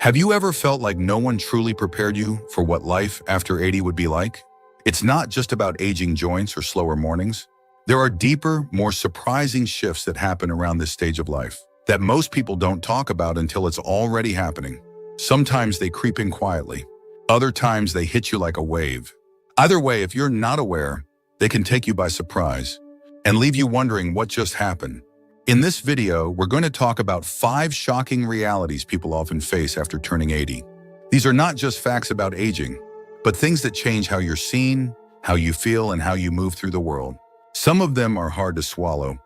Have you ever felt like no one truly prepared you for what life after 80 would be like? It's not just about aging joints or slower mornings. There are deeper, more surprising shifts that happen around this stage of life that most people don't talk about until it's already happening. Sometimes they creep in quietly. Other times they hit you like a wave. Either way, if you're not aware, they can take you by surprise and leave you wondering what just happened. In this video, we're going to talk about 5 shocking realities people often face after turning 80. These are not just facts about aging, but things that change how you're seen, how you feel, and how you move through the world. Some of them are hard to swallow,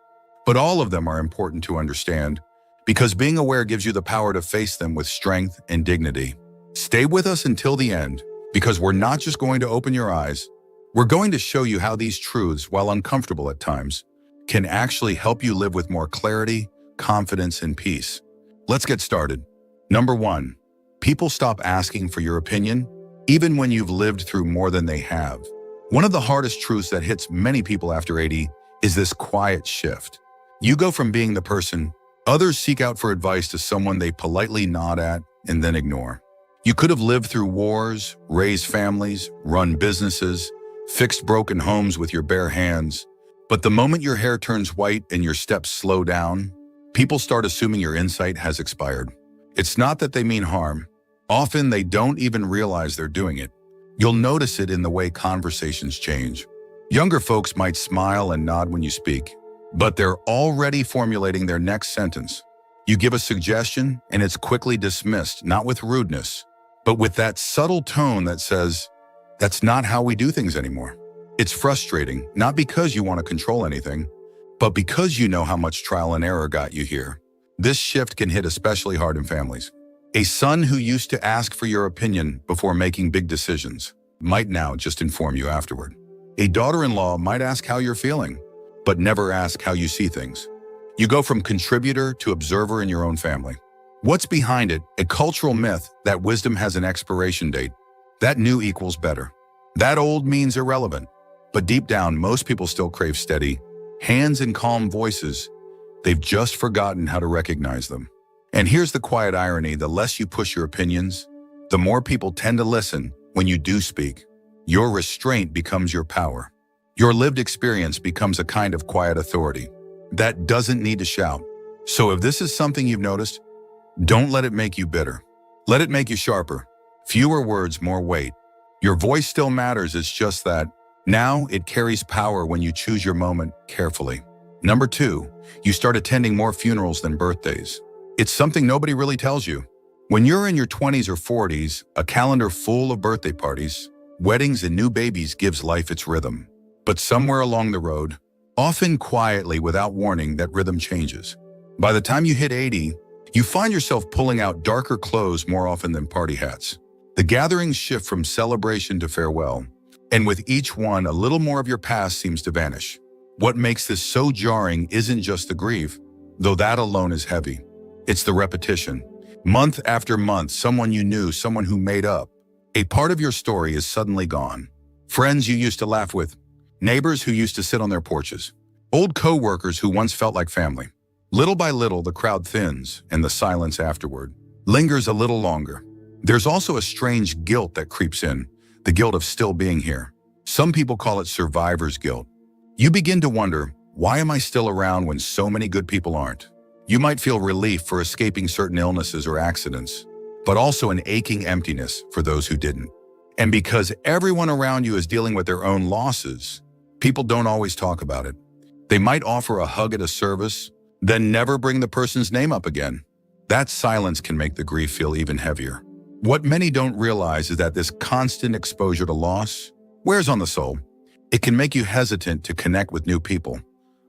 but all of them are important to understand because being aware gives you the power to face them with strength and dignity. Stay with us until the end because we're not just going to open your eyes. We're going to show you how these truths, while uncomfortable at times, can actually help you live with more clarity, confidence, and peace. Let's get started. Number 1, people stop asking for your opinion, even when you've lived through more than they have. One of the hardest truths that hits many people after 80 is this quiet shift. You go from being the person others seek out for advice to someone they politely nod at and then ignore. You could have lived through wars, raised families, run businesses, fixed broken homes with your bare hands. But the moment your hair turns white and your steps slow down, people start assuming your insight has expired. It's not that they mean harm. Often they don't even realize they're doing it. You'll notice it in the way conversations change. Younger folks might smile and nod when you speak, but they're already formulating their next sentence. You give a suggestion and it's quickly dismissed, not with rudeness, but with that subtle tone that says, "That's not how we do things anymore." It's frustrating, not because you want to control anything, but because you know how much trial and error got you here. This shift can hit especially hard in families. A son who used to ask for your opinion before making big decisions might now just inform you afterward. A daughter-in-law might ask how you're feeling, but never ask how you see things. You go from contributor to observer in your own family. What's behind it? A cultural myth that wisdom has an expiration date. That new equals better. That old means irrelevant. But deep down, most people still crave steady hands and calm voices. They've just forgotten how to recognize them. And here's the quiet irony: the less you push your opinions, the more people tend to listen when you do speak. Your restraint becomes your power. Your lived experience becomes a kind of quiet authority that doesn't need to shout. So if this is something you've noticed, don't let it make you bitter. Let it make you sharper. Fewer words, more weight. Your voice still matters, it's just that now it carries power when you choose your moment carefully. Number 2, you start attending more funerals than birthdays. It's something nobody really tells you. When you're in your 20s or 40s, a calendar full of birthday parties, weddings, and new babies gives life its rhythm. But somewhere along the road, often quietly without warning, that rhythm changes. By the time you hit 80, you find yourself pulling out darker clothes more often than party hats. The gatherings shift from celebration to farewell. And with each one, a little more of your past seems to vanish. What makes this so jarring isn't just the grief, though that alone is heavy. It's the repetition. Month after month, someone you knew, someone who made up. A part of your story is suddenly gone. Friends you used to laugh with, neighbors who used to sit on their porches, old co-workers who once felt like family. Little by little, the crowd thins, and the silence afterward lingers a little longer. There's also a strange guilt that creeps in. The guilt of still being here. Some people call it survivor's guilt. You begin to wonder, why am I still around when so many good people aren't? You might feel relief for escaping certain illnesses or accidents, but also an aching emptiness for those who didn't. And because everyone around you is dealing with their own losses, people don't always talk about it. They might offer a hug at a service, then never bring the person's name up again. That silence can make the grief feel even heavier. What many don't realize is that this constant exposure to loss wears on the soul. It can make you hesitant to connect with new people,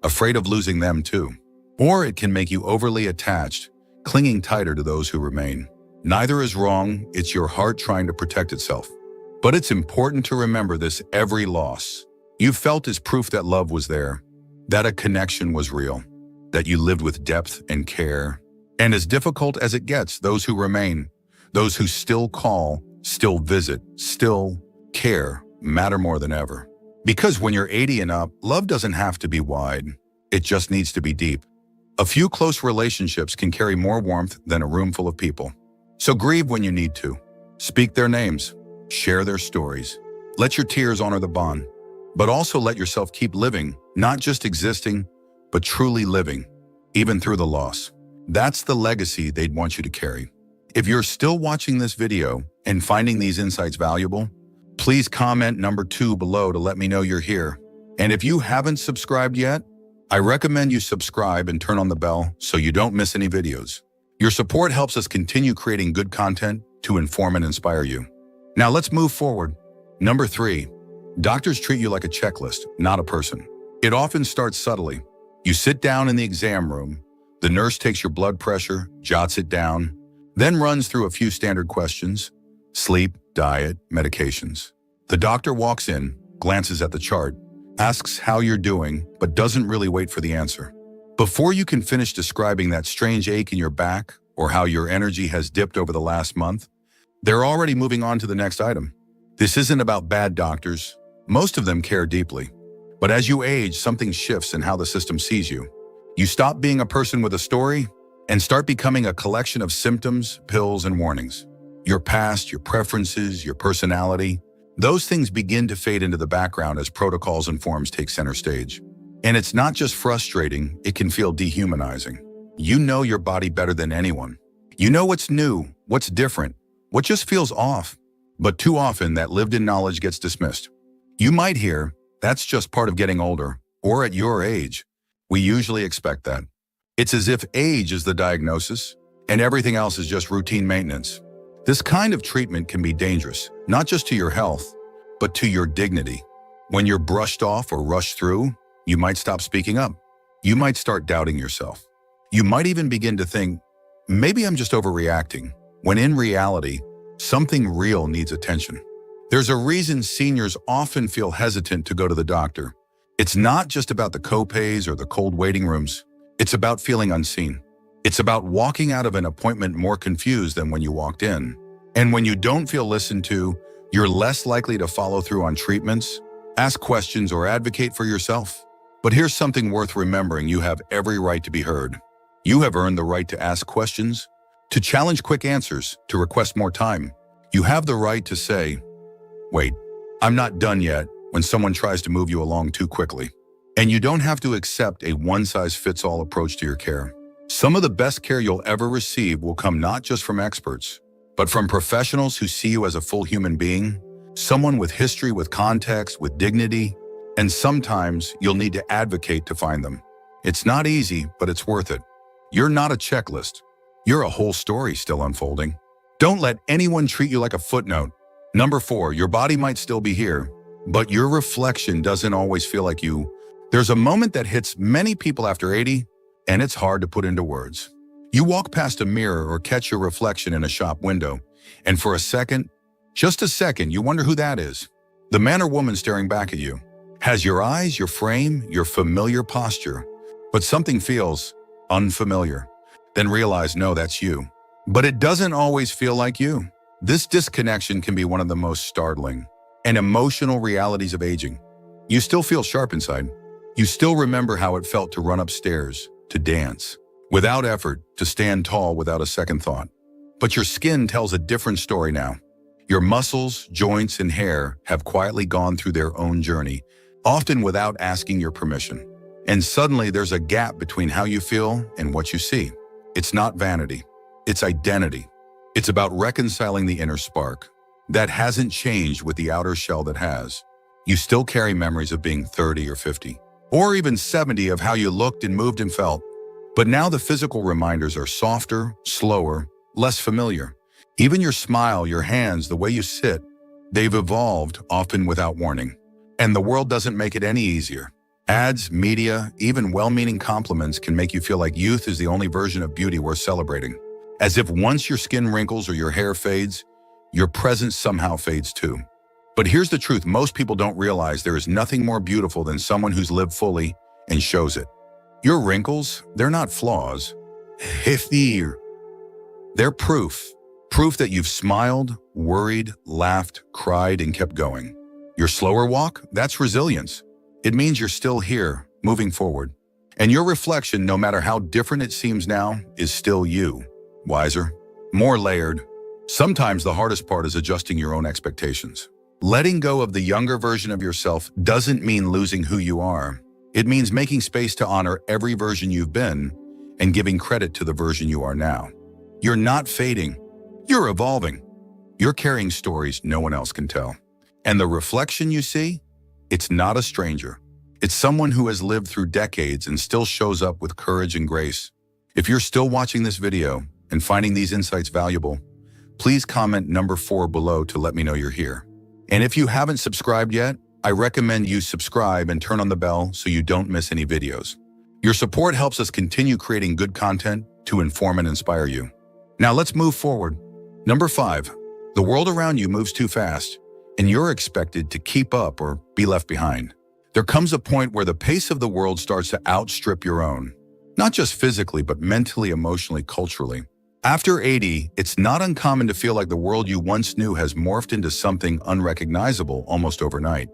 afraid of losing them too. Or it can make you overly attached, clinging tighter to those who remain. Neither is wrong, it's your heart trying to protect itself. But it's important to remember this: every loss you felt is proof that love was there, that a connection was real, that you lived with depth and care. And as difficult as it gets, those who remain, those who still call, still visit, still care, matter more than ever. Because when you're 80 and up, love doesn't have to be wide. It just needs to be deep. A few close relationships can carry more warmth than a room full of people. So grieve when you need to. Speak their names. Share their stories. Let your tears honor the bond. But also let yourself keep living, not just existing, but truly living, even through the loss. That's the legacy they'd want you to carry. If you're still watching this video and finding these insights valuable, please comment number 2 below to let me know you're here. And if you haven't subscribed yet, I recommend you subscribe and turn on the bell so you don't miss any videos. Your support helps us continue creating good content to inform and inspire you. Now let's move forward. Number 3, doctors treat you like a checklist, not a person. It often starts subtly. You sit down in the exam room, the nurse takes your blood pressure, jots it down, then runs through a few standard questions: sleep, diet, medications. The doctor walks in, glances at the chart, asks how you're doing, but doesn't really wait for the answer. Before you can finish describing that strange ache in your back or how your energy has dipped over the last month, they're already moving on to the next item. This isn't about bad doctors. Most of them care deeply. But as you age, something shifts in how the system sees you. You stop being a person with a story and start becoming a collection of symptoms, pills, and warnings. Your past, your preferences, your personality, those things begin to fade into the background as protocols and forms take center stage. And it's not just frustrating, it can feel dehumanizing. You know your body better than anyone. You know what's new, what's different, what just feels off. But too often, that lived-in knowledge gets dismissed. You might hear, "That's just part of getting older," or "at your age." We usually expect that. It's as if age is the diagnosis, and everything else is just routine maintenance. This kind of treatment can be dangerous, not just to your health, but to your dignity. When you're brushed off or rushed through, you might stop speaking up. You might start doubting yourself. You might even begin to think, maybe I'm just overreacting, when in reality, something real needs attention. There's a reason seniors often feel hesitant to go to the doctor. It's not just about the copays or the cold waiting rooms. It's about feeling unseen. It's about walking out of an appointment more confused than when you walked in. And when you don't feel listened to, you're less likely to follow through on treatments, ask questions, or advocate for yourself. But here's something worth remembering: you have every right to be heard. You have earned the right to ask questions, to challenge quick answers, to request more time. You have the right to say, "Wait, I'm not done yet," when someone tries to move you along too quickly. And you don't have to accept a one-size-fits-all approach to your care. Some of the best care you'll ever receive will come not just from experts, but from professionals who see you as a full human being, someone with history, with context, with dignity, and sometimes you'll need to advocate to find them. It's not easy, but it's worth it. You're not a checklist. You're a whole story still unfolding. Don't let anyone treat you like a footnote. Number 4, your body might still be here, but your reflection doesn't always feel like you. There's a moment that hits many people after 80, and it's hard to put into words. You walk past a mirror or catch your reflection in a shop window, and for a second, just a second, you wonder who that is. The man or woman staring back at you has your eyes, your frame, your familiar posture, but something feels unfamiliar. Then realize, no, that's you. But it doesn't always feel like you. This disconnection can be one of the most startling and emotional realities of aging. You still feel sharp inside. You still remember how it felt to run upstairs, to dance, without effort, to stand tall without a second thought. But your skin tells a different story now. Your muscles, joints, and hair have quietly gone through their own journey, often without asking your permission. And suddenly there's a gap between how you feel and what you see. It's not vanity, it's identity. It's about reconciling the inner spark that hasn't changed with the outer shell that has. You still carry memories of being 30 or 50, or even 70 of how you looked and moved and felt. But now the physical reminders are softer, slower, less familiar. Even your smile, your hands, the way you sit, they've evolved, often without warning. And the world doesn't make it any easier. Ads, media, even well-meaning compliments can make you feel like youth is the only version of beauty worth celebrating. As if once your skin wrinkles or your hair fades, your presence somehow fades too. But here's the truth: most people don't realize there is nothing more beautiful than someone who's lived fully and shows it. Your wrinkles, they're not flaws. They're proof. Proof that you've smiled, worried, laughed, cried, and kept going. Your slower walk, that's resilience. It means you're still here, moving forward. And your reflection, no matter how different it seems now, is still you. Wiser, more layered. Sometimes the hardest part is adjusting your own expectations. Letting go of the younger version of yourself doesn't mean losing who you are. It means making space to honor every version you've been and giving credit to the version you are now. You're not fading. You're evolving. You're carrying stories no one else can tell. And the reflection you see, it's not a stranger. It's someone who has lived through decades and still shows up with courage and grace. If you're still watching this video and finding these insights valuable, please comment number 4 below to let me know you're here. And if you haven't subscribed yet, I recommend you subscribe and turn on the bell so you don't miss any videos. Your support helps us continue creating good content to inform and inspire you. Now let's move forward. Number 5, the world around you moves too fast, and you're expected to keep up or be left behind. There comes a point where the pace of the world starts to outstrip your own, not just physically, but mentally, emotionally, culturally. After 80, it's not uncommon to feel like the world you once knew has morphed into something unrecognizable almost overnight.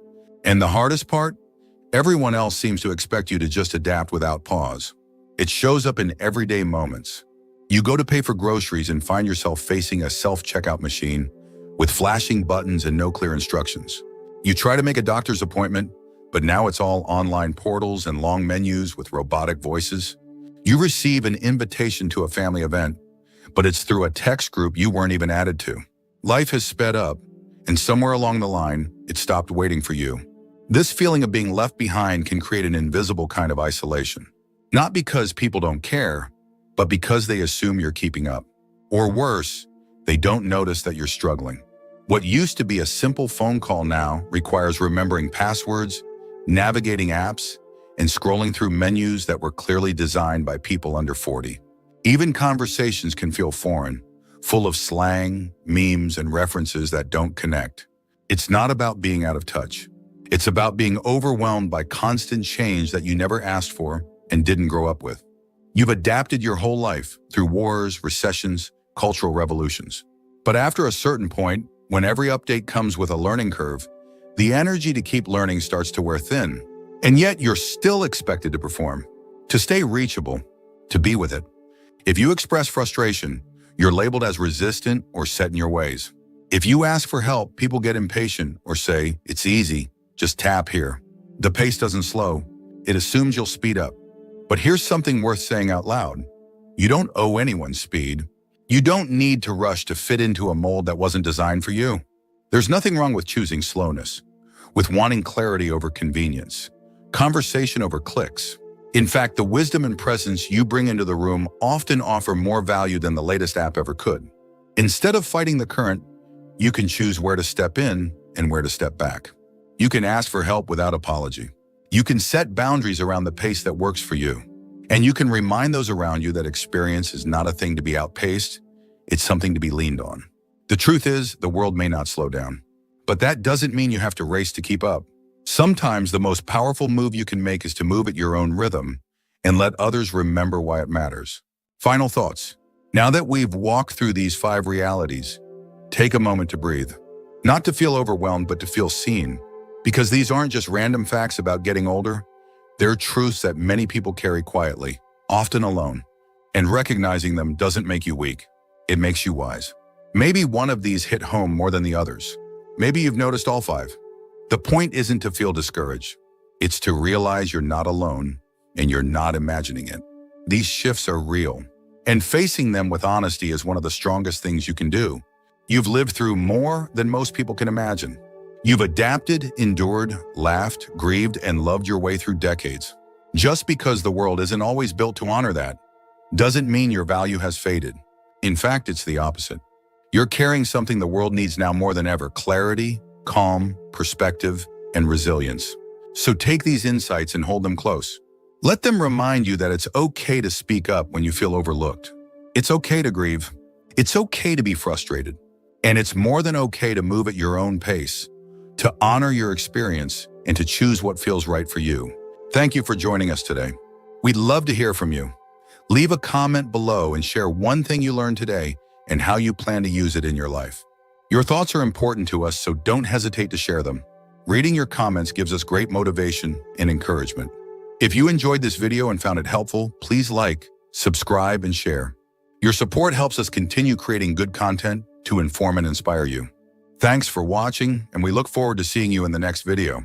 And the hardest part? Everyone else seems to expect you to just adapt without pause. It shows up in everyday moments. You go to pay for groceries and find yourself facing a self-checkout machine with flashing buttons and no clear instructions. You try to make a doctor's appointment, but now it's all online portals and long menus with robotic voices. You receive an invitation to a family event, but it's through a text group you weren't even added to. Life has sped up, and somewhere along the line, it stopped waiting for you. This feeling of being left behind can create an invisible kind of isolation. Not because people don't care, but because they assume you're keeping up. Or worse, they don't notice that you're struggling. What used to be a simple phone call now requires remembering passwords, navigating apps, and scrolling through menus that were clearly designed by people under 40. Even conversations can feel foreign, full of slang, memes, and references that don't connect. It's not about being out of touch. It's about being overwhelmed by constant change that you never asked for and didn't grow up with. You've adapted your whole life through wars, recessions, cultural revolutions. But after a certain point, when every update comes with a learning curve, the energy to keep learning starts to wear thin. And yet you're still expected to perform, to stay reachable, to be with it. If you express frustration, you're labeled as resistant or set in your ways. If you ask for help, people get impatient or say, "It's easy, just tap here." The pace doesn't slow. It assumes you'll speed up. But here's something worth saying out loud. You don't owe anyone speed. You don't need to rush to fit into a mold that wasn't designed for you. There's nothing wrong with choosing slowness, with wanting clarity over convenience, conversation over clicks. In fact, the wisdom and presence you bring into the room often offer more value than the latest app ever could. Instead of fighting the current, you can choose where to step in and where to step back. You can ask for help without apology. You can set boundaries around the pace that works for you. And you can remind those around you that experience is not a thing to be outpaced, it's something to be leaned on. The truth is, the world may not slow down. But that doesn't mean you have to race to keep up. Sometimes the most powerful move you can make is to move at your own rhythm and let others remember why it matters. Final thoughts. Now that we've walked through these 5 realities, take a moment to breathe. Not to feel overwhelmed, but to feel seen. Because these aren't just random facts about getting older, they're truths that many people carry quietly, often alone. And recognizing them doesn't make you weak, it makes you wise. Maybe one of these hit home more than the others. Maybe you've noticed all 5. The point isn't to feel discouraged. It's to realize you're not alone and you're not imagining it. These shifts are real, and facing them with honesty is one of the strongest things you can do. You've lived through more than most people can imagine. You've adapted, endured, laughed, grieved, and loved your way through decades. Just because the world isn't always built to honor that doesn't mean your value has faded. In fact, it's the opposite. You're carrying something the world needs now more than ever: clarity, calm, perspective, and resilience. So take these insights and hold them close. Let them remind you that it's okay to speak up when you feel overlooked. It's okay to grieve. It's okay to be frustrated. And it's more than okay to move at your own pace, to honor your experience, and to choose what feels right for you. Thank you for joining us today. We'd love to hear from you. Leave a comment below and share one thing you learned today and how you plan to use it in your life. Your thoughts are important to us, so don't hesitate to share them. Reading your comments gives us great motivation and encouragement. If you enjoyed this video and found it helpful, please like, subscribe, and share. Your support helps us continue creating good content to inform and inspire you. Thanks for watching, and we look forward to seeing you in the next video.